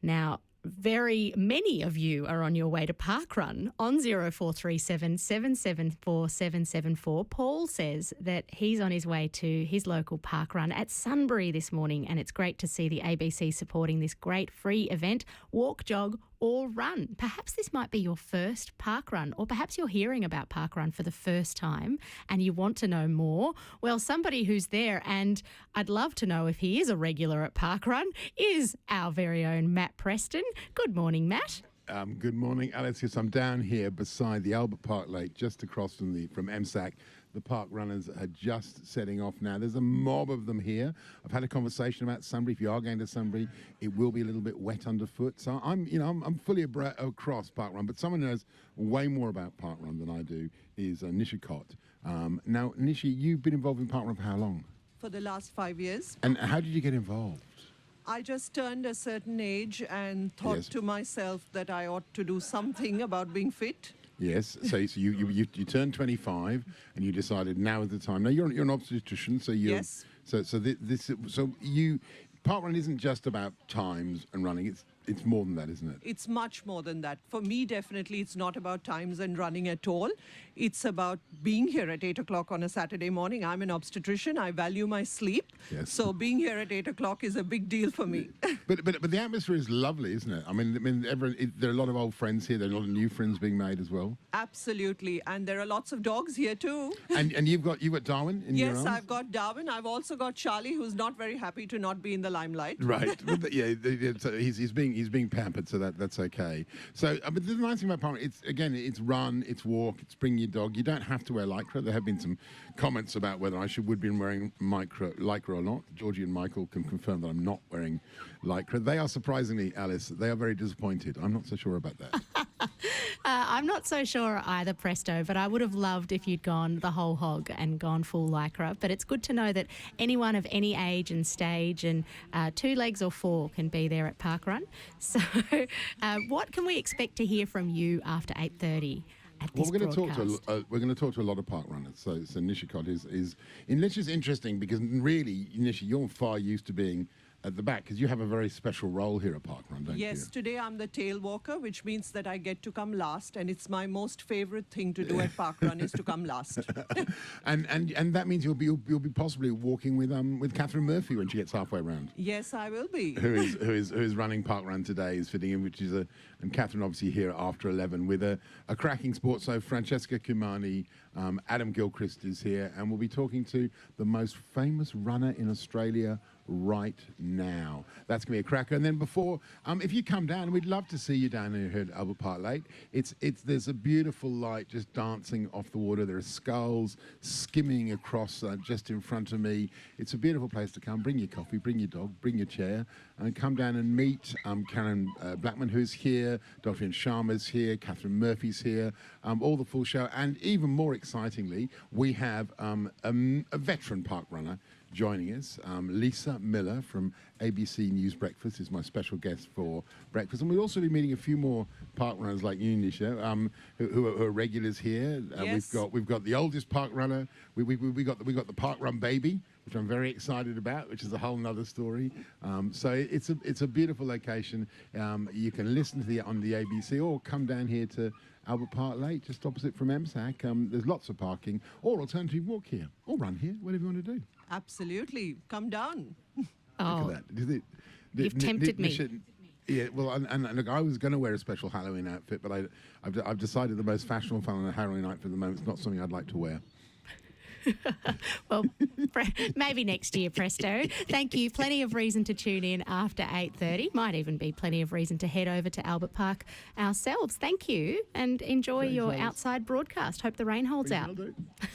Now, very many of you are on your way to parkrun on 0437 774 774. Paul says that he's on his way to his local parkrun at Sunbury this morning, and it's great to see the ABC supporting this great free event, walk, jog or run. Perhaps this might be your first parkrun, or perhaps you're hearing about parkrun for the first time and you want to know more. Well, somebody who's there, and I'd love to know if he is a regular at parkrun, is our very own Matt Preston. Good morning, Matt. Good morning, Alice. Yes, I'm down here beside the Albert Park Lake, just across from MSAC. The park runners are just setting off now. There's a mob of them here. I've had a conversation about Sunbury. If you are going to Sunbury, it will be a little bit wet underfoot. So I'm fully across parkrun. But someone who knows way more about parkrun than I do is Nisha Kott. Now, Nisha, you've been involved in parkrun for how long? For the last 5 years. And how did you get involved? I just turned a certain age and thought to myself that I ought to do something about being fit. Yes, so you turned 25 and you decided now is the time. Now you're an obstetrician, so you Yes. So parkrun isn't just about times and running. It's more than that, isn't it? It's much more than that. For me, definitely, it's not about times and running at all. It's about being here at 8 o'clock on a Saturday morning. I'm an obstetrician. I value my sleep. Yes. So being here at 8 o'clock is a big deal for me. But the atmosphere is lovely, isn't it? I mean, there are a lot of old friends here. There are a lot of new friends being made as well. Absolutely. And there are lots of dogs here too. And you've got Darwin in your arms? Yes, I've got Darwin. I've also got Charlie, who's not very happy to not be in the limelight. Right. So he's being pampered, so that's okay. So, but the nice thing about parkrun, it's run, it's walk, it's bring your dog. You don't have to wear lycra. There have been some comments about whether I would be wearing lycra or not. Georgie and Michael can confirm that I'm not wearing lycra. They are surprisingly, Alice, they are very disappointed. I'm not so sure about that. I'm not so sure either, Presto, but I would have loved if you'd gone the whole hog and gone full lycra. But it's good to know that anyone of any age and stage and 2 legs or 4 can be there at parkrun. So what can we expect to hear from you after 8:30 at this broadcast? We're going to talk to a lot of park runners. So Nisha Kott is Nisha's interesting because really, Nisha, you're far used to being at the back because you have a very special role here at parkrun, don't you? Yes, today I'm the tail walker, which means that I get to come last, and it's my most favorite thing to do at parkrun is to come last. and that means you'll be possibly walking with Catherine Murphy when she gets halfway around. Yes, I will be. Who is running parkrun today, is fitting in, and Catherine obviously here after 11 with a cracking sport. So Francesca Cumani, Adam Gilchrist is here, and we'll be talking to the most famous runner in Australia right now. That's going to be a cracker. And then before, if you come down, we'd love to see you down here at Albert Park Lake. There's a beautiful light just dancing off the water. There are skulls skimming across just in front of me. It's a beautiful place to come. Bring your coffee, bring your dog, bring your chair, and come down and meet Karen Blackman, who's here, Dr. Sharma's here, Catherine Murphy's here, all the full show. And even more excitingly, we have a veteran park runner joining us. Lisa Miller from ABC News Breakfast is my special guest for breakfast. And we'll also be meeting a few more park runners like you, Nisha, who are regulars here. Yes. We've got the oldest park runner. We got the park run baby, which I'm very excited about, which is a whole nother story. So it's a beautiful location. You can listen to on the ABC or come down here to Albert Park Lake, just opposite from MSAC. There's lots of parking, or alternatively walk here, or run here, whatever you want to do. Absolutely. Come down. Oh, Look at that. You've tempted me. Yeah, well, and look, I was going to wear a special Halloween outfit, but I've decided the most fashionable fun on a Halloween outfit at the moment is not something I'd like to wear. Well, maybe next year, Presto. Thank you. Plenty of reason to tune in after 8:30. Might even be plenty of reason to head over to Albert Park ourselves. Thank you, and enjoy your outside broadcast. Hope the rain holds out.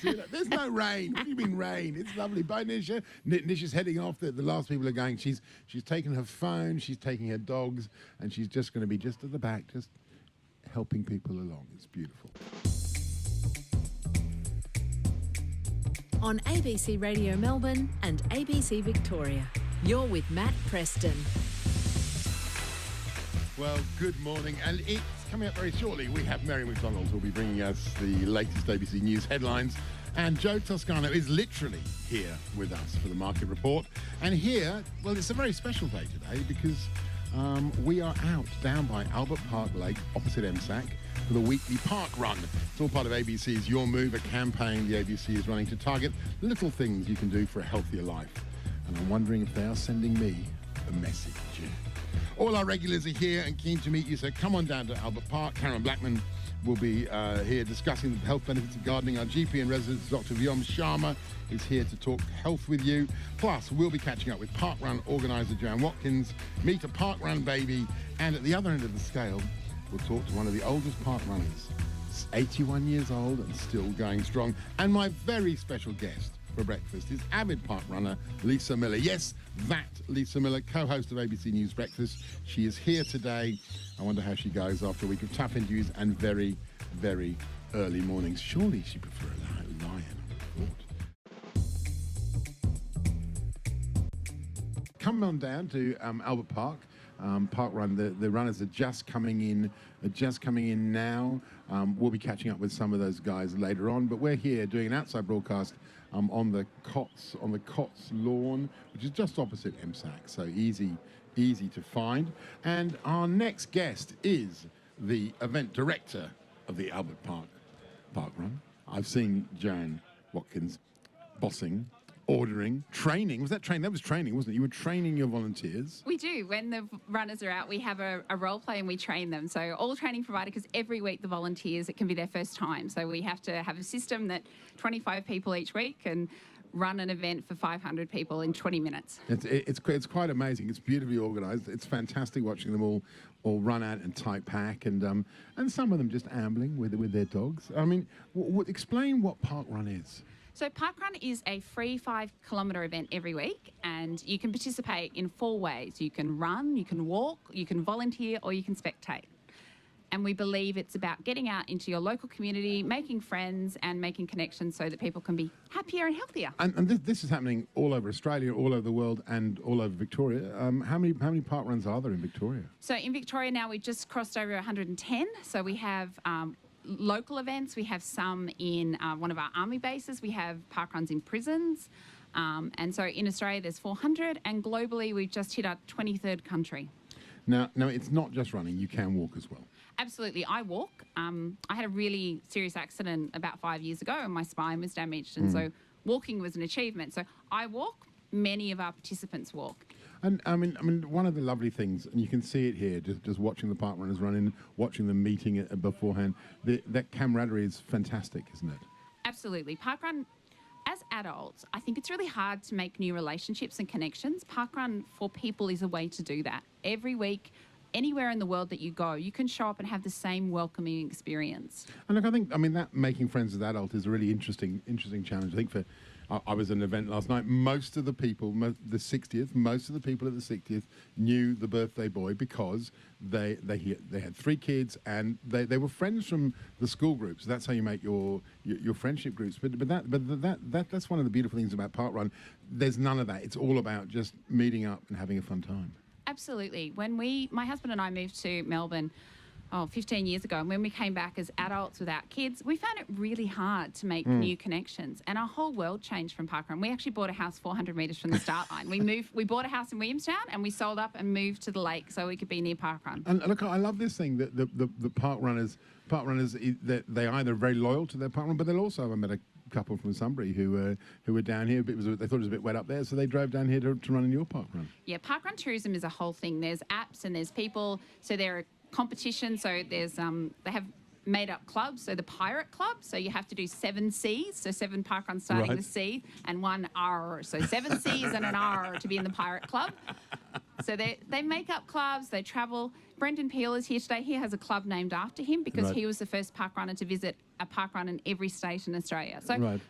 There's no rain. What do you mean rain? It's lovely. Bye, Nisha. Nisha's heading off. The last people are going. She's taken her phone. She's taking her dogs, and she's just going to be just at the back, just helping people along. It's beautiful. On ABC Radio Melbourne and ABC Victoria. You're with Matt Preston. Well, good morning, and it's coming up very shortly. We have Mary McDonald who will be bringing us the latest ABC News headlines, and Joe Toscano is literally here with us for the market report. And here, well, it's a very special day today because We are out down by Albert Park Lake, opposite MSAC, for the weekly park run. It's all part of ABC's Your Move, a campaign the ABC is running to target little things you can do for a healthier life. And I'm wondering if they are sending me a message. All our regulars are here and keen to meet you, so come on down to Albert Park. Karen Blackman will be here discussing the health benefits of gardening. Our GP in residence, Dr. Vyom Sharma, is here to talk health with you. Plus, we'll be catching up with parkrun organiser Joanne Watkins, meet a parkrun baby, and at the other end of the scale, we'll talk to one of the oldest park runners. He's 81 years old and still going strong. And my very special guest for breakfast is avid park runner Lisa Miller. Yes, that Lisa Miller, co-host of ABC News Breakfast. She is here today. I wonder how she goes after a week of tough interviews and very, very early mornings. Surely she prefer a lion, I would have thought. Come on down to Albert Park. Park run. The runners are just coming in now. We'll be catching up with some of those guys later on. But we're here doing an outside broadcast on the Cots lawn, which is just opposite MSAC. So easy to find. And our next guest is the event director of the Albert Park Run. I've seen Joanne Watkins bossing, ordering, training. Was that training? That was training, wasn't it? You were training your volunteers. We do. When the runners are out, we have a role play and we train them. So all training provided, because every week the volunteers, it can be their first time. So we have to have a system that 25 people each week can run an event for 500 people in 20 minutes. It's quite amazing. It's beautifully organised. It's fantastic watching them all run out in tight pack, and some of them just ambling with their dogs. I mean, explain what Park Run is. So Parkrun is a free 5-kilometre event every week, and you can participate in 4 ways. You can run, you can walk, you can volunteer, or you can spectate. And we believe it's about getting out into your local community, making friends and making connections so that people can be happier and healthier. And this is happening all over Australia, all over the world, and all over Victoria. How many park runs are there in Victoria? So in Victoria now we've just crossed over 110. So we have local events. We have some in one of our army bases. We have parkruns in prisons. And so in Australia there's 400, and globally we've just hit our 23rd country. Now it's not just running. You can walk as well. Absolutely. I walk. I had a really serious accident about 5 years ago and my spine was damaged. And so walking was an achievement. So I walk. Many of our participants walk. And I mean, one of the lovely things, and you can see it here, just watching the park runners run in, watching them meeting it beforehand, that camaraderie is fantastic, isn't it? Absolutely. Parkrun, as adults, I think it's really hard to make new relationships and connections. Parkrun for people is a way to do that. Every week, anywhere in the world that you go, you can show up and have the same welcoming experience. And look, I mean, that making friends as an adult is a really interesting challenge. I think I was at an event last night. Most of the people, most of the 60th knew the birthday boy because they had 3 kids and they were friends from the school groups. That's how you make your friendship groups. But that's one of the beautiful things about Parkrun. There's none of that. It's all about just meeting up and having a fun time. Absolutely. When my husband and I moved to Melbourne 15 years ago, and when we came back as adults without kids, we found it really hard to make new connections, and our whole world changed from Parkrun. We actually bought a house 400 metres from the start line. We bought a house in Williamstown and we sold up and moved to the lake so we could be near Parkrun. And look, I love this thing that the park runners, they either very loyal to their parkrun, but they'll also, I met a couple from Sunbury who were down here. They thought it was a bit wet up there, so they drove down here to run in your parkrun. Yeah, parkrun tourism is a whole thing. There's apps and there's people, so there are competitions. So there's they have made up clubs. So the Pirate Club. So you have to do 7 C's. So 7 parkruns starting with C and 1 R. So 7 C's and an R to be in the Pirate Club. So they make up clubs. They travel. Brendan Peel is here today. He has a club named after him because he was the first parkrunner to visit a parkrun in every state in Australia. So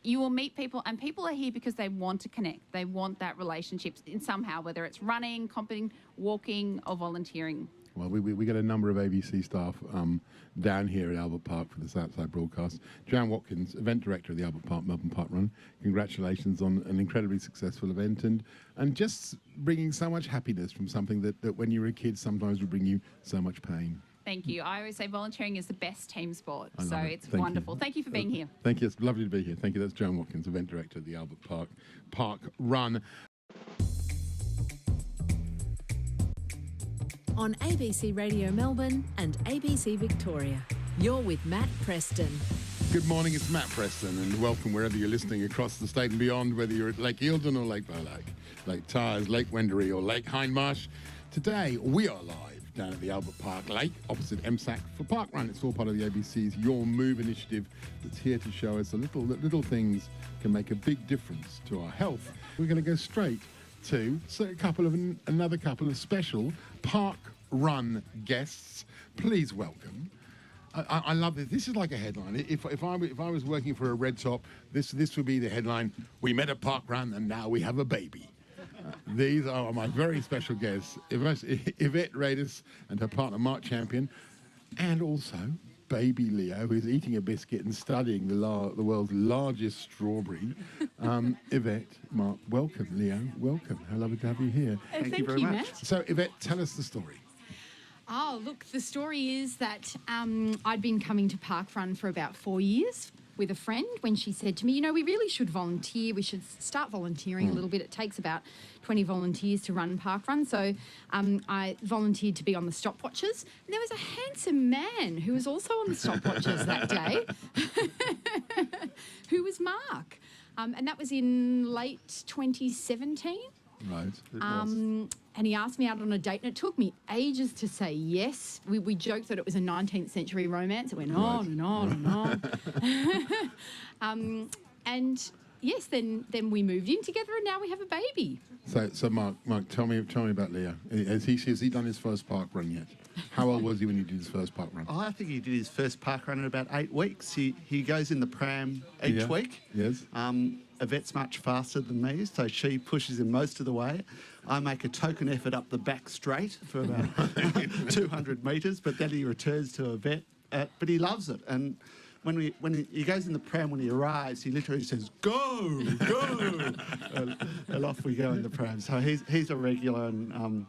you will meet people, and people are here because they want to connect. They want that relationship in somehow, whether it's running, competing, walking, or volunteering. Well, we got a number of ABC staff down here at Albert Park for this outside broadcast. Joanne Watkins, event director of the Albert Park Melbourne Park Run. Congratulations on an incredibly successful event and just bringing so much happiness from something that when you were a kid sometimes would bring you so much pain. Thank you. I always say volunteering is the best team sport, so it's wonderful. Thank you for being here. Thank you. It's lovely to be here. Thank you. That's Joanne Watkins, event director of the Albert Park Run. on ABC Radio Melbourne and ABC Victoria. You're with Matt Preston. Good morning, it's Matt Preston, and welcome wherever you're listening across the state and beyond, whether you're at Lake Eildon or Lake Bolac, Lake Tyers, Lake Wendouree or Lake Hindmarsh. Today, we are live down at the Albert Park Lake, opposite MSAC for Parkrun. It's all part of the ABC's Your Move initiative that's here to show us that little things can make a big difference to our health. We're going to go straight to another couple of special Park Run guests. Please welcome. I love this. This is like a headline. If I was working for a Red Top, this would be the headline: "We met at Park Run and now we have a baby." These are my very special guests: Yvette Radis and her partner Mark Champion, and also baby Leo, who's eating a biscuit and studying the world's largest strawberry. Yvette, Mark, welcome. Leo, welcome. How lovely to have you here. Thank you very much. Matt. So, Yvette, tell us the story. Oh, look, the story is that I'd been coming to Parkrun for about 4 years with a friend when she said to me, you know, we really should volunteer. We should start volunteering a little bit. It takes about 20 volunteers to run Parkrun. So I volunteered to be on the stopwatches. And there was a handsome man who was also on the stopwatches that day, who was Mark. And that was in late 2017. Right. And he asked me out on a date, and it took me ages to say yes. We joked that it was a 19th century romance. It went on and on and on. And yes, then we moved in together, and now we have a baby. So Mark, tell me about Leo. Has he done his first park run yet? How old was he when he did his first park run? Oh, I think he did his first park run in about 8 weeks. He goes in the pram each week. Yes. Yvette's much faster than me, so she pushes him most of the way. I make a token effort up the back straight for about 200 metres, but then he returns to Yvette. But he loves it, and when he goes in the pram, when he arrives, he literally says, "Go, go," and off we go in the pram. So he's a regular, and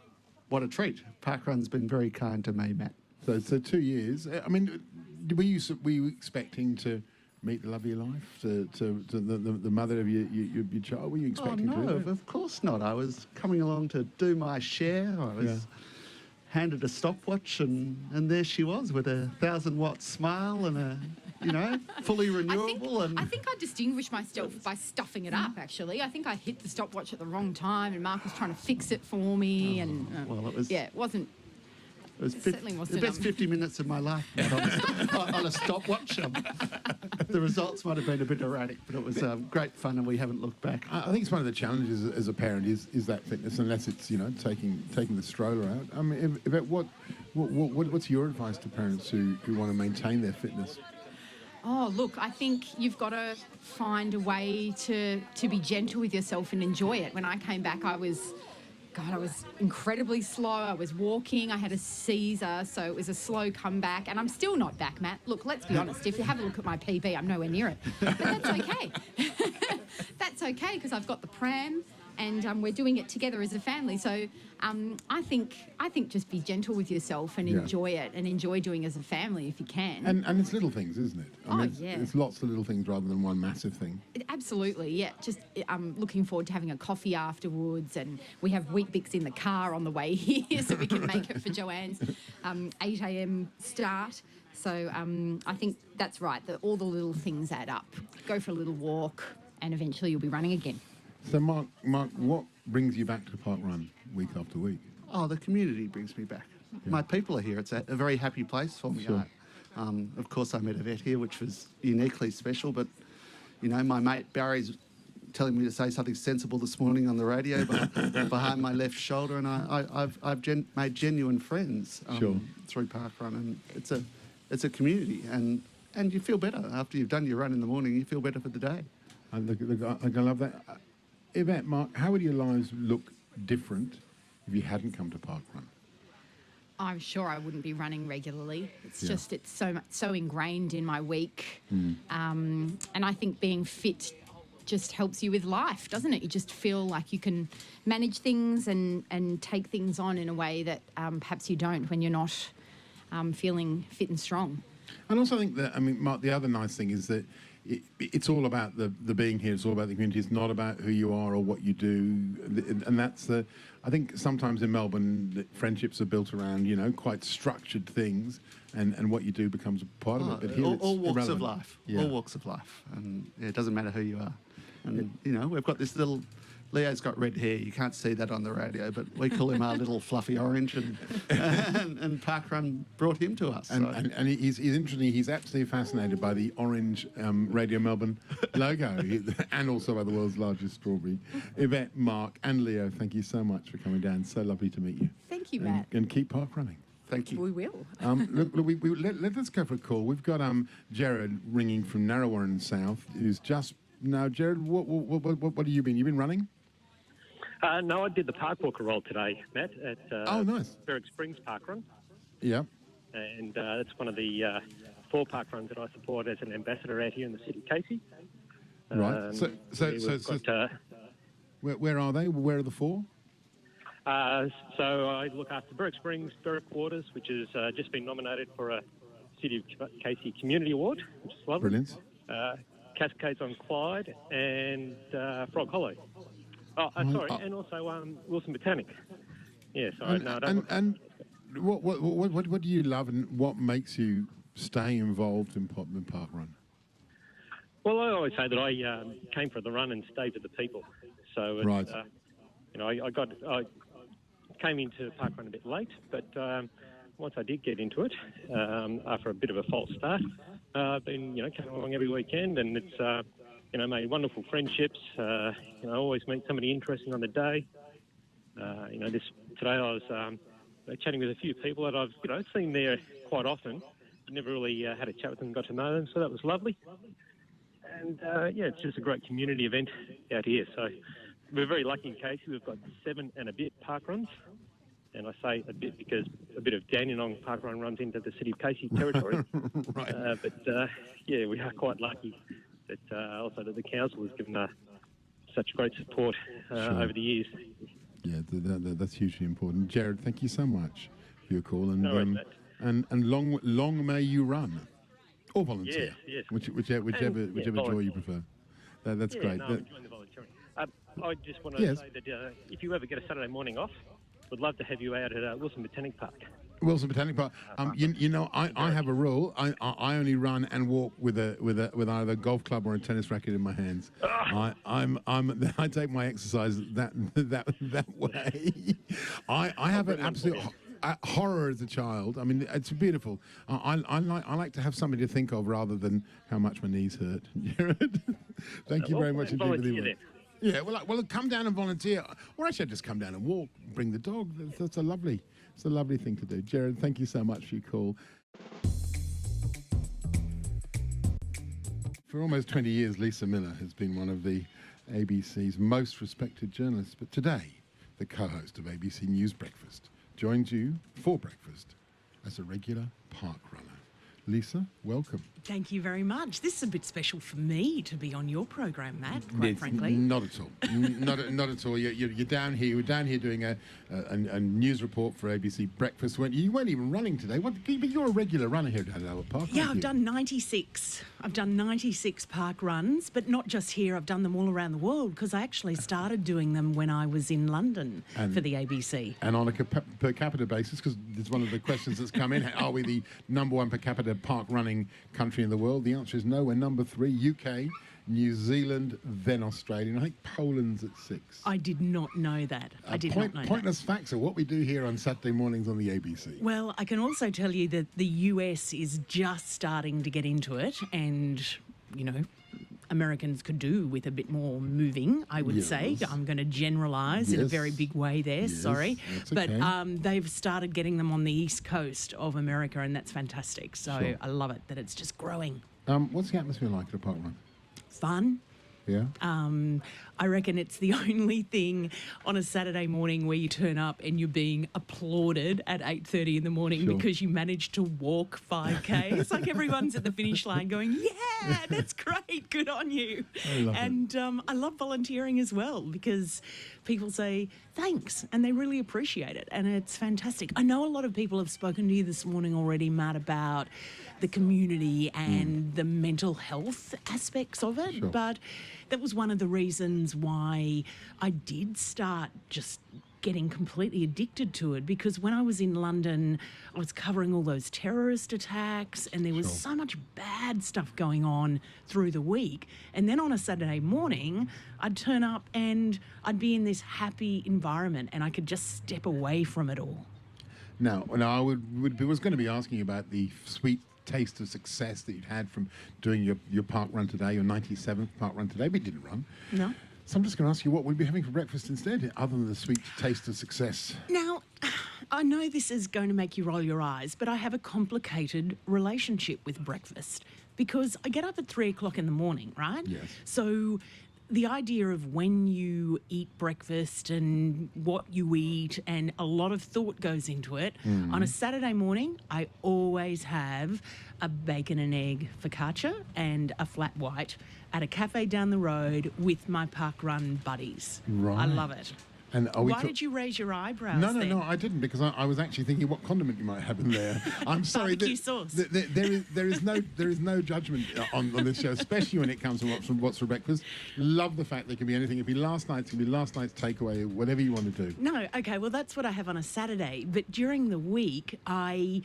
what a treat. Parkrun's been very kind to me, Matt. So 2 years. I mean, were you expecting to meet the love of your life, to the mother of your child? Were you expecting to? No, of course not. I was coming along to do my share. I was handed a stopwatch, and there she was with a 1,000-watt smile and a, fully renewable. I think I distinguished myself by stuffing it up, actually. I think I hit the stopwatch at the wrong time, and Mark was trying to fix it for me. It wasn't. It certainly wasn't the best 50 minutes of my life on a stopwatch. The results might have been a bit erratic, but it was great fun, and we haven't looked back. I think it's one of the challenges as a parent is that fitness, unless it's taking the stroller out. I mean, Yvette, what's your advice to parents who want to maintain their fitness? Oh, look, I think you've got to find a way to be gentle with yourself and enjoy it. When I came back, I was incredibly slow. I was walking. I had a seizure, so it was a slow comeback. And I'm still not back, Matt. Look, let's be honest. If you have a look at my PB, I'm nowhere near it. But that's okay. That's okay, because I've got the pram, and we're doing it together as a family. So I think just be gentle with yourself and enjoy it, and enjoy doing it as a family if you can. And it's little things, isn't it? It's lots of little things rather than one massive thing. Absolutely, yeah. Just I'm looking forward to having a coffee afterwards, and we have Weet-Bix in the car on the way here so we can make it for Joanne's 8 a.m. start. So I think that's right, that all the little things add up. Go for a little walk, and eventually you'll be running again. So, Mark, what brings you back to Parkrun week after week? Oh, the community brings me back. Yeah. My people are here. It's a very happy place for me. Sure. Of course, I met Yvette here, which was uniquely special, but, my mate Barry's telling me to say something sensible this morning on the radio behind my left shoulder, and I've made genuine friends through Parkrun, and it's a community, and you feel better. After you've done your run in the morning, you feel better for the day. I love that. Yvette, Mark, how would your lives look different if you hadn't come to Parkrun? I'm sure I wouldn't be running regularly. It's just, it's so ingrained in my week. And I think being fit just helps you with life, doesn't it? You just feel like you can manage things and take things on in a way that perhaps you don't when you're not feeling fit and strong. And also I think that, Mark, the other nice thing is that it's all about the being here. It's all about the community. It's not about who you are or what you do. And that's the. I think sometimes in Melbourne, friendships are built around quite structured things, and what you do becomes a part of it. But here all it's walks of irrelevant. life. Yeah. All walks of life, and it doesn't matter who you are. And we've got this little. Leo's got red hair. You can't see that on the radio, but we call him our little fluffy orange, and Parkrun brought him to us. And he's interesting. He's absolutely fascinated by the orange Radio Melbourne logo, and also by the world's largest strawberry. Yvette, Mark, and Leo, thank you so much for coming down. So lovely to meet you. Thank you, Matt. And keep park running. Thank you. We will. Look, let us go for a call. We've got Jared ringing from Narrawarren South, who's just now. Jared, what have you been? You've been running? No, I did the park walker roll today, Matt, at Oh, nice. Berwick Springs Parkrun. Yeah. And it's one of the 4 parkruns that I support as an ambassador out here in the city of Casey. Right. Where are they? Where are the 4? So I look after Berwick Springs, Berwick Waters, which has just been nominated for a City of Casey Community Award, which is lovely. Brilliant. Cascades on Clyde and Frog Hollow. And also Wilson Botanic. Yeah, sorry, no, I don't. And what do you love, and what makes you stay involved in Parkrun? Well, I always say that I came for the run and stayed with the people. So it's, Right. I came into Parkrun a bit late, but once I did get into it, after a bit of a false start, I've been coming along every weekend, and it's made wonderful friendships. I always meet somebody interesting on the day. Today I was chatting with a few people that I've seen there quite often. Never really had a chat with them, got to know them, so that was lovely. And it's just a great community event out here. So we're very lucky in Casey. We've got 7 and a bit parkruns. And I say a bit because a bit of Dandenong Parkrun runs into the City of Casey territory. Right. We are quite lucky that also that the council has given such great support over the years. Yeah, that's hugely important. Jared, thank you so much for your call, and No worries, Matt. and long may you run, or volunteer, Yes. whichever joy volunteer. you prefer. That's great. No, I'm enjoying the volunteering. I just want to say that if you ever get a Saturday morning off, we'd love to have you out at Wilson Botanic Park. Wilson Botanic Park. I have a rule. I only run and walk with either a golf club or a tennis racket in my hands. I take my exercise that way. I have an absolute horror as a child. I mean, it's beautiful. I like to have somebody to think of rather than how much my knees hurt. Jared, thank you very much indeed for the work. Yeah, well, come down and volunteer, or actually just come down and walk, bring the dog. That's a lovely thing to do. Jared, thank you so much for your call. For almost 20 years, Lisa Miller has been one of the ABC's most respected journalists, but today, the co-host of ABC News Breakfast joins you for breakfast as a regular park runner. Lisa, welcome. Thank you very much. This is a bit special for me to be on your program, Matt, quite frankly. Not at all. not at all. You're down here. We're down here doing a news report for ABC Breakfast. You weren't even running today. But you're a regular runner here at Albert Park, Yeah, aren't I've you? done 96. I've done 96 park runs, but not just here. I've done them all around the world because I actually started doing them when I was in London for the ABC. And on a per capita basis, because it's one of the questions that's come in, are we the #1 per capita park running country in the world? The answer is no. We're number 3, UK, New Zealand, then Australia. And I think Poland's at 6. I did not know that. I did not know that. Pointless facts are what we do here on Saturday mornings on the ABC. Well, I can also tell you that the US is just starting to get into it, and, Americans could do with a bit more moving, I would say. I'm going to generalise in a very big way there, sorry. That's okay. But they've started getting them on the east coast of America, and that's fantastic. So Sure. I love it that it's just growing. What's the atmosphere like at a park run? Fun. Yeah. I reckon it's the only thing on a Saturday morning where you turn up and you're being applauded at 8:30 in the morning Sure. because you managed to walk 5K. It's like everyone's at the finish line going, yeah, that's great, good on you. I love it. And I love volunteering as well because people say thanks and they really appreciate it, and it's fantastic. I know a lot of people have spoken to you this morning already, Matt, about the community and the mental health aspects of it, Sure. but that was one of the reasons why I did start just getting completely addicted to it, because when I was in London, I was covering all those terrorist attacks and there was Sure. so much bad stuff going on through the week. And then on a Saturday morning, I'd turn up and I'd be in this happy environment and I could just step away from it all. Now I was going to be asking you about the sweet taste of success that you'd had from doing your park run today, your 97th park run today, but you didn't run. No. So I'm just going to ask you what we'd be having for breakfast instead, other than the sweet taste of success. Now, I know this is going to make you roll your eyes, but I have a complicated relationship with breakfast because I get up at 3 o'clock in the morning, right? Yes. So the idea of when you eat breakfast and what you eat, and a lot of thought goes into it. On a Saturday morning, I always have a bacon and egg focaccia and a flat white at a cafe down the road with my park run buddies. Right. I love it. And are we Why did you raise your eyebrows? No, then? I didn't, because I was actually thinking what condiment you might have in there. I'm sorry. Barbecue sauce. There is no judgment on this show, especially when it comes to what's for breakfast. Love the fact there can be anything. It can be last night's, takeaway, whatever you want to do. No, okay, well, that's what I have on a Saturday. But during the week, I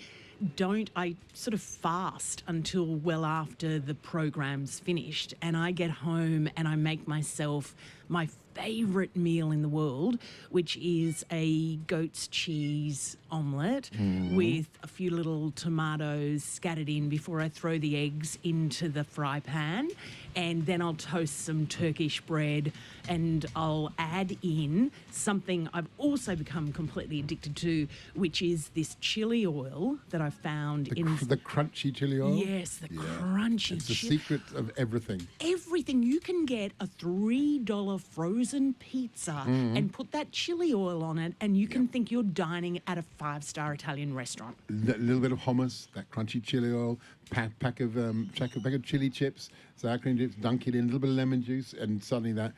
sort of fast until well after the program's finished, and I get home and I make myself my favourite meal in the world, which is a goat's cheese omelette with a few little tomatoes scattered in before I throw the eggs into the fry pan. And then I'll toast some Turkish bread and I'll add in something I've also become completely addicted to, which is this chili oil that I found The crunchy chili oil? Yes, the crunchy It's the chili. secret of everything. Everything. You can get a $3 frozen pizza and put that chili oil on it, and you can think you're dining at a 5-star Italian restaurant. A little bit of hummus, that crunchy chili oil, pack of chili chips, sour cream chips, dunk it in, a little bit of lemon juice, and suddenly that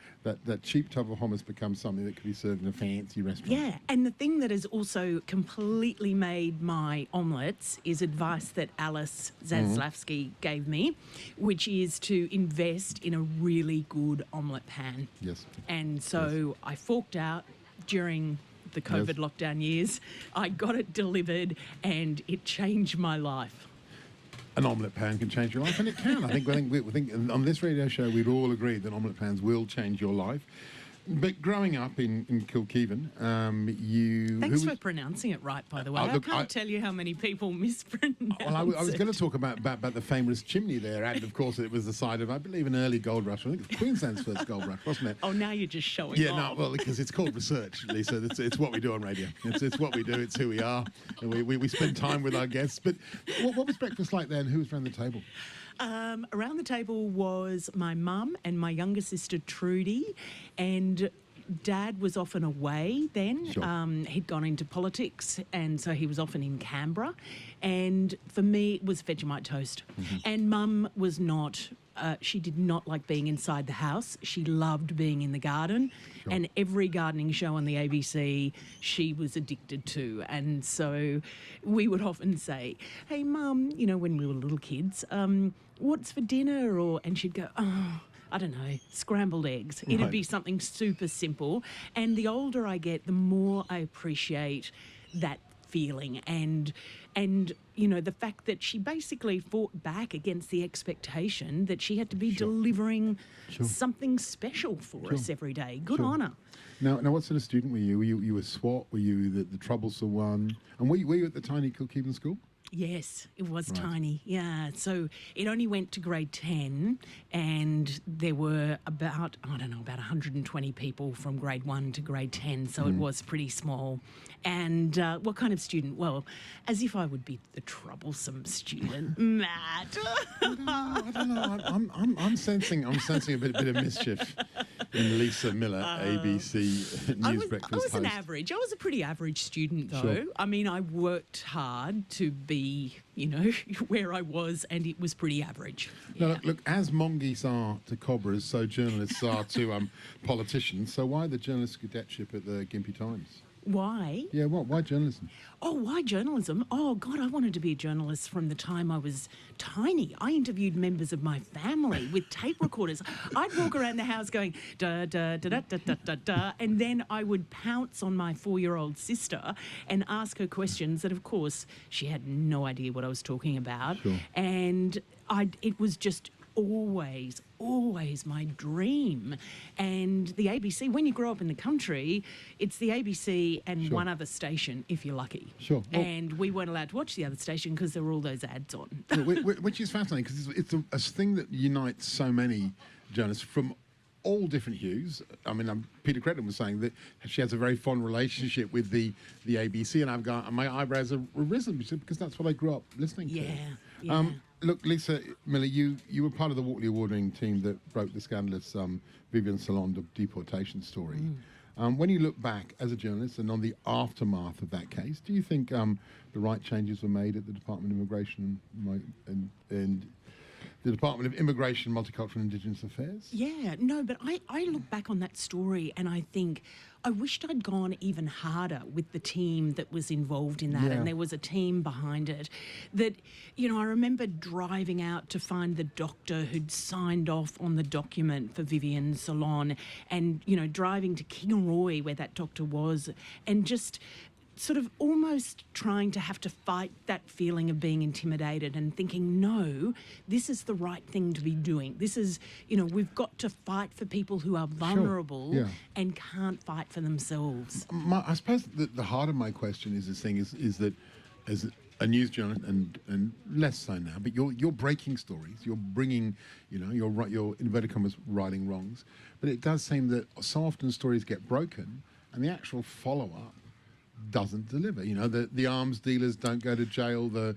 cheap type of hummus becomes something that could be served in a fancy restaurant. Yeah, and the thing that has also completely made my omelettes is advice that Alice Zaslavsky gave me, which is to invest in a really good omelette pan. Yes. And so I forked out during the COVID lockdown years. I got it delivered and it changed my life. An omelette pan can change your life, and it can. I think on this radio show we'd all agree that omelette pans will change your life. But growing up in Kilkevin, Thanks for pronouncing it right, by the way. Look, I can't tell you how many people mispronounce Well, I was going it. to talk about the famous chimney there, and of course it was the site of, I believe, an early gold rush. I think it's Queensland's first gold rush, wasn't it? Oh, now you're just showing Yeah, off. no, well, because it's called research, Lisa. It's what we do on radio. It's what we do. It's who we are. And we spend time with our guests. But what was breakfast like then? Who was around the table? Around the table was my mum and my younger sister Trudy, and Dad was often away then. Sure. He'd gone into politics, and so he was often in Canberra. And for me, it was Vegemite toast. And Mum was not. She did not like being inside the house. She loved being in the garden. Sure. And every gardening show on the ABC, she was addicted to. And so we would often say, hey, Mum, when we were little kids, what's for dinner? And she'd go, oh, I don't know, scrambled eggs. It'd Right. be something super simple. And the older I get, the more I appreciate that feeling and the fact that she basically fought back against the expectation that she had to be delivering something special for us every day. Good on her. Now, what sort of student were you? Were you a SWAT? Were you the troublesome one? And were you at the tiny Kilkevin school? Yes, it was Right. tiny. Yeah. So it only went to grade 10, and there were about 120 people from grade 1 to grade 10. So it was pretty small. And what kind of student? Well, as if I would be the troublesome student, Matt. I don't know. I'm sensing a bit of mischief in Lisa Miller, ABC News Breakfast I was an host. average. I was a pretty average student, though. Sure. I mean, I worked hard to be, where I was, and it was pretty average. No, look, as monkeys are to cobras, so journalists are to politicians. So why the journalist cadetship at the Gympie Times? Why? Yeah, why journalism? Oh, why journalism? Oh, God, I wanted to be a journalist from the time I was tiny. I interviewed members of my family with tape recorders. I'd walk around the house going, da, da, da, da, da, da, da, da, and then I would pounce on my 4-year-old sister and ask her questions that, of course, she had no idea what I was talking about. Sure. And it was just always my dream. And the ABC, when you grow up in the country, it's the ABC and Sure. one other station if you're lucky. Sure. Well- And we weren't allowed to watch the other station because there were all those ads on. Yeah, which is fascinating because it's a thing that unites so many journalists from all different hues. I mean, Peter Cretton was saying that she has a very fond relationship with the ABC, and my eyebrows are risen because that's what I grew up listening to. Yeah. Look, Lisa Miller, you were part of the Walkley Award-winning team that broke the scandalous Vivian Solond deportation story. When you look back as a journalist and on the aftermath of that case, do you think the right changes were made at the Department of Immigration and the Department of Immigration, Multicultural and Indigenous Affairs? Yeah, no, but I look back on that story and I think I wished I'd gone even harder with the team that was involved in that. Yeah. And there was a team behind it that, I remember driving out to find the doctor who'd signed off on the document for Vivian Solon and, driving to Kingaroy where that doctor was and just sort of almost trying to have to fight that feeling of being intimidated and thinking, no, this is the right thing to be doing. This is, we've got to fight for people who are vulnerable yeah. and can't fight for themselves. I suppose the heart of my question is that as a news journalist and less so now, but you're breaking stories, you're bringing, you're inverted commas righting wrongs, but it does seem that so often stories get broken and the actual follow-up doesn't deliver. The arms dealers don't go to jail, the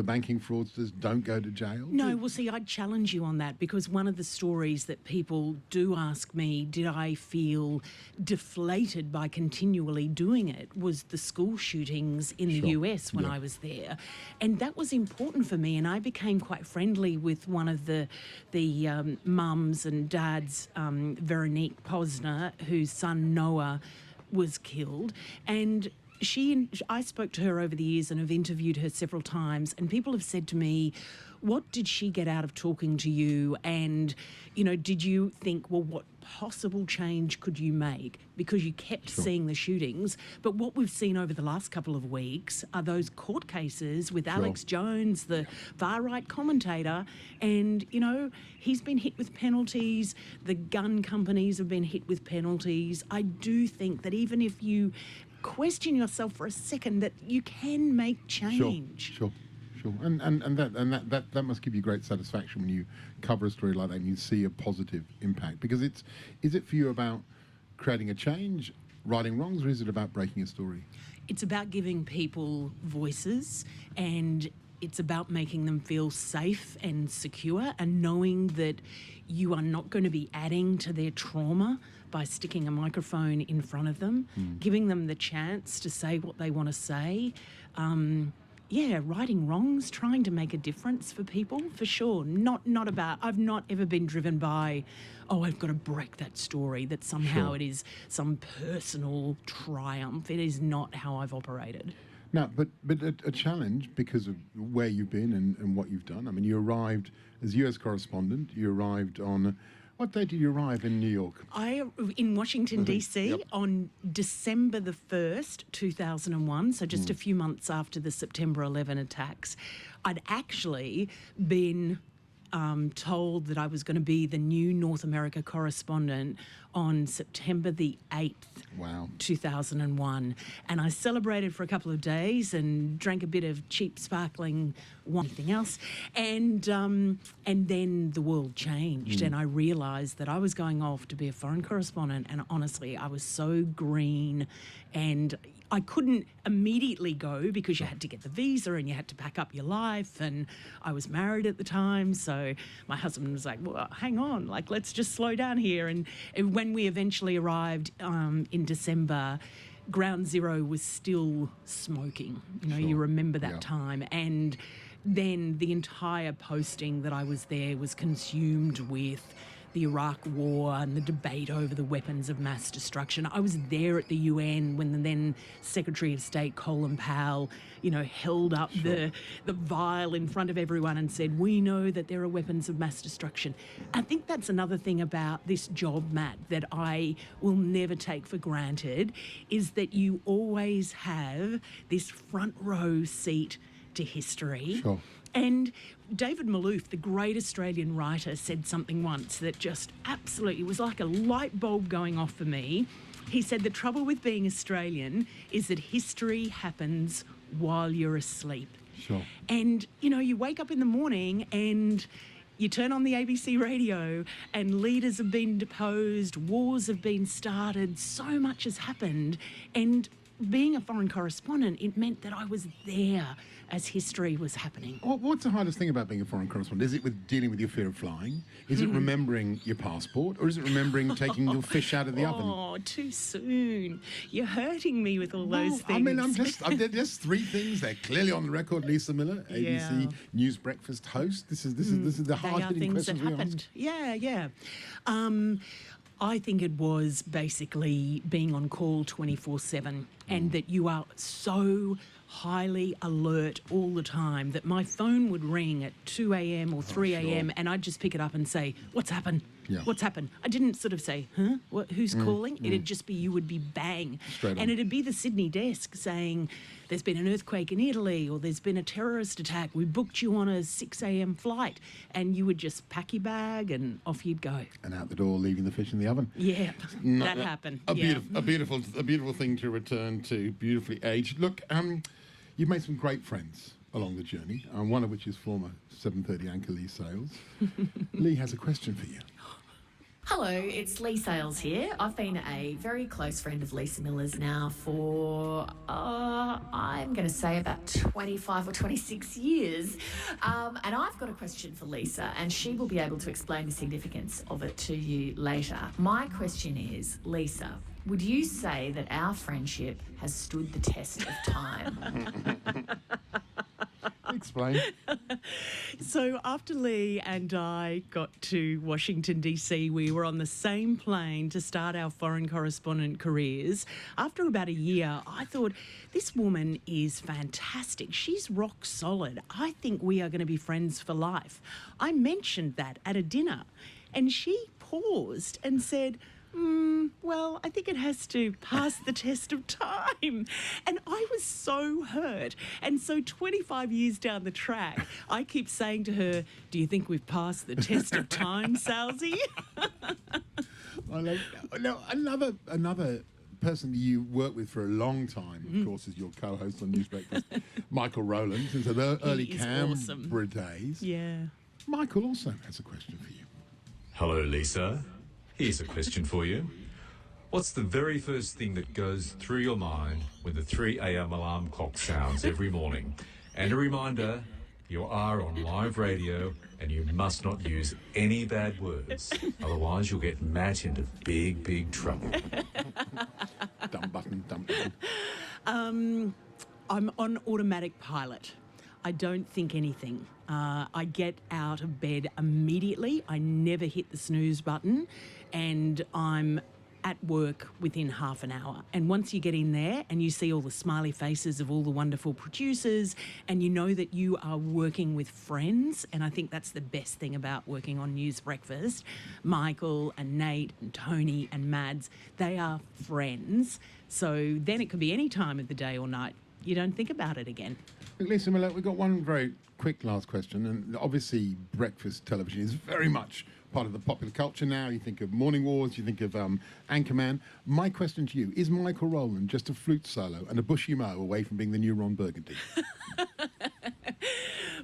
banking fraudsters don't go to jail. No, well, see, I'd challenge you on that because one of the stories that people do ask me, did I feel deflated by continually doing it, was the school shootings in the US when I was there. And that was important for me, and I became quite friendly with one of the mums and dads, Veronique Posner, whose son Noah was killed, and I spoke to her over the years and have interviewed her several times, and people have said to me, what did she get out of talking to you? And, did you think, well, what possible change could you make? Because you kept seeing the shootings. But what we've seen over the last couple of weeks are those court cases with Alex Jones, the far-right commentator, and, he's been hit with penalties. The gun companies have been hit with penalties. I do think that even if you question yourself for a second, that you can make change. Sure. And that must give you great satisfaction when you cover a story like that and you see a positive impact. Because is it for you about creating a change, righting wrongs, or is it about breaking a story? It's about giving people voices, and it's about making them feel safe and secure and knowing that you are not going to be adding to their trauma by sticking a microphone in front of them, giving them the chance to say what they want to say. Righting wrongs, trying to make a difference for people, for sure. I've not ever been driven by, I've got to break that story, that somehow it is some personal triumph. It is not how I've operated. Now, but a challenge because of where you've been and what you've done. I mean, you arrived as US correspondent. You arrived on... What day did you arrive in New York? In Washington, D.C. on December the 1st, 2001, so just a few months after the September 11 attacks. I'd actually been told that I was going to be the new North America correspondent on September the 8th. Wow. 2001, and I celebrated for a couple of days and drank a bit of cheap sparkling wine, anything else, and then the world changed, and I realised that I was going off to be a foreign correspondent, and honestly, I was so green, and I couldn't immediately go because you had to get the visa and you had to pack up your life, and I was married at the time, so my husband was like, well, hang on, like, let's just slow down here. And when we eventually arrived in December, Ground Zero was still smoking. You know, you remember that time. And then the entire posting that I was there was consumed with the Iraq War and the debate over the weapons of mass destruction. I was there at the UN when the then Secretary of State Colin Powell, you know, held up the vial in front of everyone and said, we know that there are weapons of mass destruction. I think that's another thing about this job, Matt, that I will never take for granted, is that you always have this front row seat to history. Sure. And David Malouf, the great Australian writer, said something once that just absolutely was like a light bulb going off for me. He said the trouble with being Australian is that history happens while you're asleep. Sure. And, you know, you wake up in the morning and you turn on the ABC radio and leaders have been deposed, wars have been started, so much has happened. And being a foreign correspondent, it meant that I was there as history was happening. What's the hardest thing about being a foreign correspondent? Is it with dealing with your fear of flying? Is it remembering your passport? Or is it remembering taking your fish out of the oven? Oh, too soon. You're hurting me with all those things. I mean, I'm just three things. They're clearly on the record. Lisa Miller, ABC News Breakfast host. This is the hard-hitting questions we ask. Yeah. I think it was basically being on call 24/7 and that you are so highly alert all the time that my phone would ring at 2 a.m. or 3 a.m. and I'd just pick it up and say, what's happened? Yeah. What's happened? I didn't sort of say, huh? Who's calling? It'd just be, you would be bang. Straight on. And it'd be the Sydney desk saying, there's been an earthquake in Italy or there's been a terrorist attack. We booked you on a 6 a.m. flight. And you would just pack your bag and off you'd go. And out the door, leaving the fish in the oven. Yeah, that happened. A beautiful thing to return to, beautifully aged. Look, you've made some great friends along the journey, one of which is former 7:30 anchor Lee Sales. Lee has a question for you. Hello, it's Lee Sales here. I've been a very close friend of Lisa Miller's now for, I'm going to say about 25 or 26 years. And I've got a question for Lisa, and she will be able to explain the significance of it to you later. My question is, Lisa, would you say that our friendship has stood the test of time? Explain. So after Lee and I got to Washington, D.C., we were on the same plane to start our foreign correspondent careers. After about a year, I thought, this woman is fantastic. She's rock solid. I think we are going to be friends for life. I mentioned that at a dinner, and she paused and said, well, I think it has to pass the test of time. And I was so hurt. And so 25 years down the track, I keep saying to her, do you think we've passed the test of time, Salzy? I love now, another person that you worked with for a long time, of course, is your co-host on News Breakfast, Michael Rowland, since the early Canberra days. Yeah. Michael also has a question for you. Hello, Lisa. Here's a question for you. What's the very first thing that goes through your mind when the 3 a.m. alarm clock sounds every morning? And a reminder, you are on live radio and you must not use any bad words. Otherwise, you'll get Matt into big, big trouble. Dumb button. I'm on automatic pilot. I don't think anything. I get out of bed immediately. I never hit the snooze button, and I'm at work within half an hour. And once you get in there and you see all the smiley faces of all the wonderful producers and you know that you are working with friends, and I think that's the best thing about working on News Breakfast, Michael and Nate and Tony and Mads, they are friends. So then it could be any time of the day or night. You don't think about it again. Lisa Miller, we've got one very quick last question, and obviously breakfast television is very much part of the popular culture now. You think of Morning Wars, you think of Anchorman. My question to you, is Michael Rowland just a flute solo and a bushy mow away from being the new Ron Burgundy?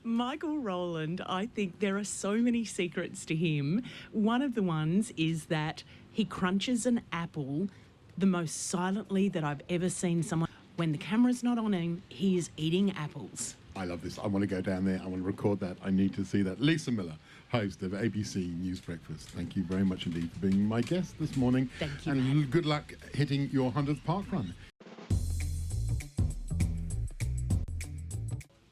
Michael Rowland, I think there are so many secrets to him. One of the ones is that he crunches an apple the most silently that I've ever seen someone. When the camera's not on him, he is eating apples. I love this. I want to go down there. I want to record that. I need to see that. Lisa Miller, host of ABC News Breakfast. Thank you very much indeed for being my guest this morning. Thank you. And good luck hitting your 100th parkrun.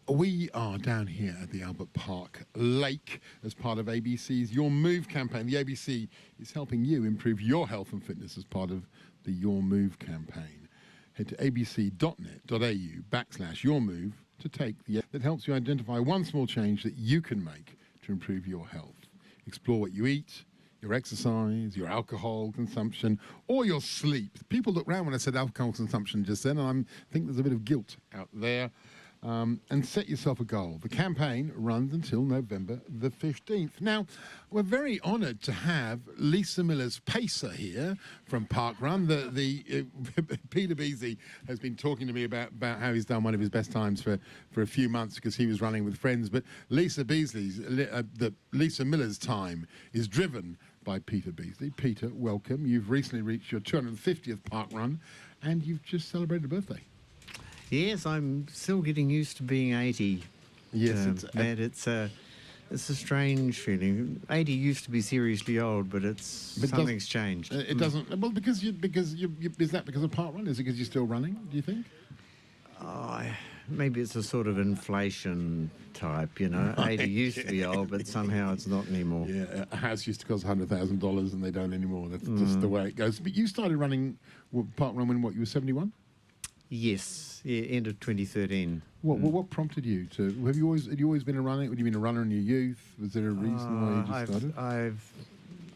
We are down here at the Albert Park Lake as part of ABC's Your Move campaign. The ABC is helping you improve your health and fitness as part of the Your Move campaign. Head to abc.net.au/yourmove to take the that helps you identify one small change that you can make to improve your health. Explore what you eat, your exercise, your alcohol consumption, or your sleep. People look around when I said alcohol consumption just then, and I think there's a bit of guilt out there. And set yourself a goal. The campaign runs until November the 15th. Now, we're very honoured to have Lisa Miller's pacer here from Parkrun. Peter Beasley has been talking to me about how he's done one of his best times for a few months because he was running with friends. But Lisa Miller's time is driven by Peter Beasley. Peter, welcome. You've recently reached your 250th Parkrun, and you've just celebrated a birthday. Yes, I'm still getting used to being 80. Yes, Matt, it's a strange feeling. 80 used to be seriously old, but something's changed. It doesn't. Well, because is that because of parkrun? Is it because you're still running? Do you think? Maybe it's a sort of inflation type, you know. 80 used to be old, but somehow it's not anymore. Yeah, a house used to cost $100,000 and they don't anymore. That's just the way it goes. But you started running parkrun when you were 71? Yes, end of 2013. What prompted you to? Had you always been a runner? Have you been a runner in your youth? Was there a reason why you just started?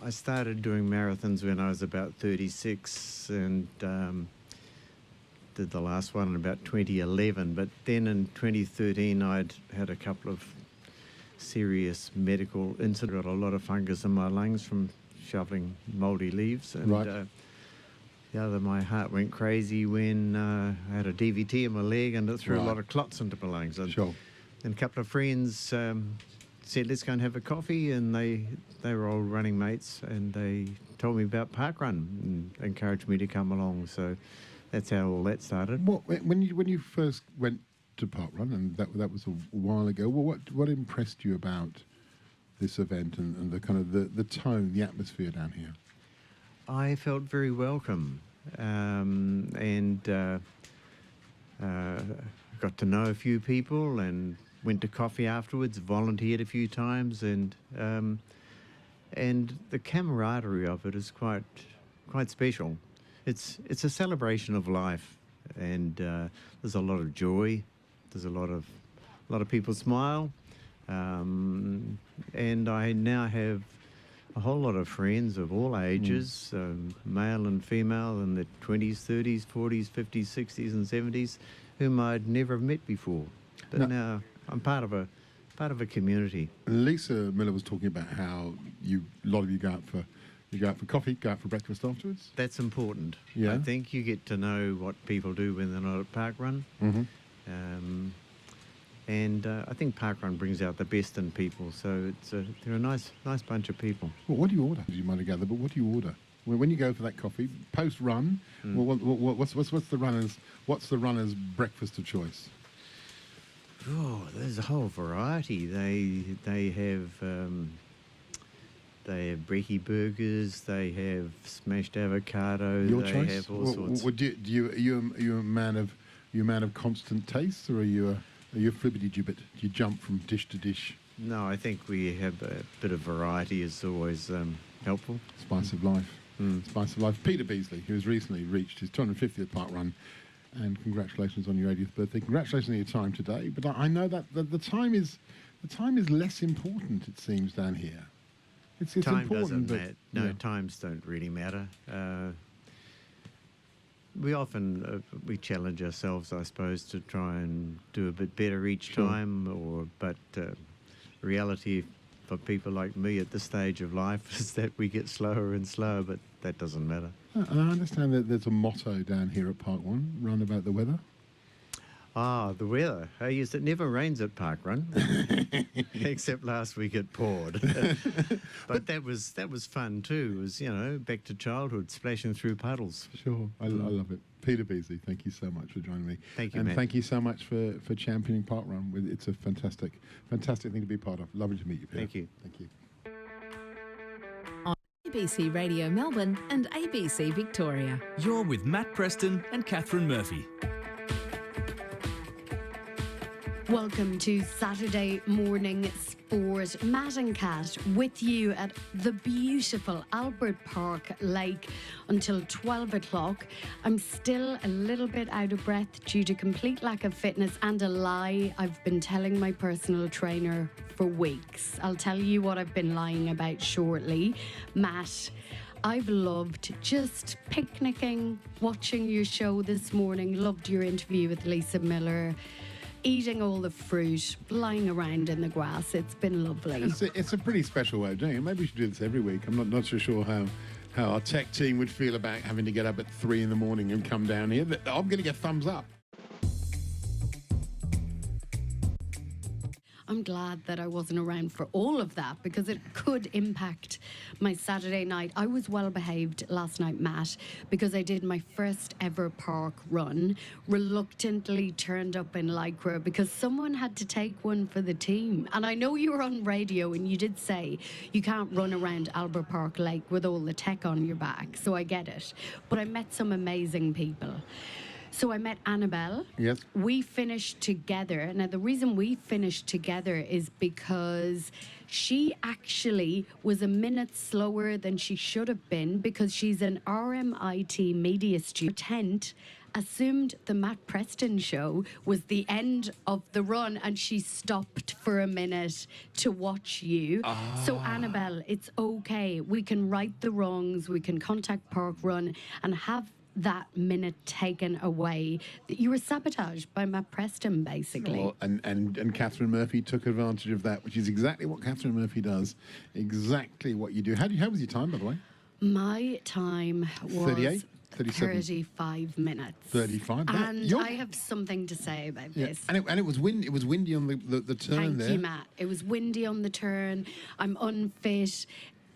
I started doing marathons when I was about 36 and did the last one in about 2011. But then in 2013, I'd had a couple of serious medical incidents. Got a lot of fungus in my lungs from shoveling mouldy leaves. And, right. My heart went crazy when I had a DVT in my leg and it threw a lot of clots into my lungs. Sure. And a couple of friends said, let's go and have a coffee, and they were old running mates, and they told me about parkrun and encouraged me to come along. So that's how all that started. When you first went to parkrun, and that was a while ago, what impressed you about this event and the kind of the tone, the atmosphere down here? I felt very welcome, and got to know a few people and went to coffee afterwards, volunteered a few times, and the camaraderie of it is quite special. It's a celebration of life, and there's a lot of joy. There's a lot of people smile, and I now have a whole lot of friends of all ages, male and female, in their 20s, 30s, 40s, 50s, 60s and 70s, whom I'd never met before. But now I'm part of a community. Lisa Miller was talking about how a lot of you go out for coffee, go out for breakfast afterwards. That's important. Yeah. I think you get to know what people do when they're not at parkrun. Mm-hmm. And I think parkrun brings out the best in people, so they're a nice bunch of people. Well, what do you order? You might have gathered, but what do you order when you go for that coffee post run? What's the runner's breakfast of choice? Oh, there's a whole variety. They have brekkie burgers. They have smashed avocado. Your they choice. Have all sorts. Are you a man of constant tastes, or are you a flippity gibbet? Do you jump from dish to dish? No, I think we have a bit of variety is always helpful. Spice of life. Spice of life. Peter Beasley, who has recently reached his 250th parkrun, and congratulations on your 80th birthday. Congratulations on your time today. But I know that the time is less important, it seems, down here. It's time important, doesn't matter. No, times don't really matter. We often we challenge ourselves, I suppose, to try and do a bit better each time. But reality, for people like me at this stage of life is that we get slower and slower, but that doesn't matter. And I understand that there's a motto down here at Park One, round about the weather. Ah, the weather. Oh, yes, it never rains at Parkrun, except last week it poured. But that was fun too. It was, you know, back to childhood, splashing through puddles. Sure, I love it. Peter Beasley, thank you so much for joining me. Thank you, and Matt. thank you so much for championing Parkrun. It's a fantastic thing to be part of. Lovely to meet you, Peter. Thank you. Thank you. ABC Radio Melbourne and ABC Victoria. You're with Matt Preston and Catherine Murphy. Welcome to Saturday Morning Sport. Matt and Kat with you at the beautiful Albert Park Lake until 12 o'clock. I'm still a little bit out of breath due to complete lack of fitness and a lie I've been telling my personal trainer for weeks. I'll tell you what I've been lying about shortly. Matt, I've loved just picnicking, watching your show this morning, loved your interview with Lisa Miller, eating all the fruit, lying around in the grass. It's been lovely. It's a pretty special way of doing it. Maybe we should do this every week. I'm not so sure how our tech team would feel about having to get up at 3 in the morning and come down here. But I'm going to get thumbs up. I'm glad that I wasn't around for all of that because it could impact my Saturday night. I was well behaved last night, Matt, because I did my first ever park run, reluctantly turned up in Lycra because someone had to take one for the team. And I know you were on radio and you did say you can't run around Albert Park Lake with all the tech on your back, so I get it. But I met some amazing people. So I met Annabelle. Yes. We finished together. Now, the reason we finished together is because she actually was a minute slower than she should have been because she's an RMIT media student. Tent assumed the Matt Preston show was the end of the run and she stopped for a minute to watch you. So Annabelle, it's okay. We can right the wrongs. We can contact Park Run and have that minute taken away. You were sabotaged by Matt Preston, basically. Well, and Catherine Murphy took advantage of that, which is exactly what Catherine Murphy does, exactly what you do. How was your time, by the way? My time was 38? 37? 35 minutes. 35? And I have something to say about this. And it was windy on the turn there. Thank you, Matt. It was windy on the turn. I'm unfit.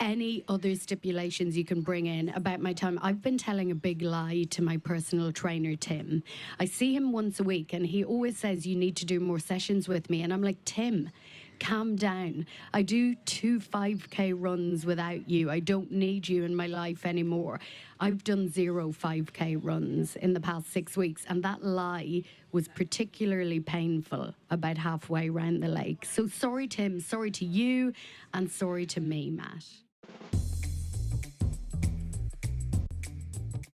Any other stipulations you can bring in about my time? I've been telling a big lie to my personal trainer, Tim. I see him once a week and he always says you need to do more sessions with me. And I'm like, Tim, calm down. I do 2 5K runs without you. I don't need you in my life anymore. I've done 0 5K runs in the past 6 weeks. And that lie was particularly painful about halfway around the lake. So sorry, Tim. Sorry to you. And sorry to me, Matt.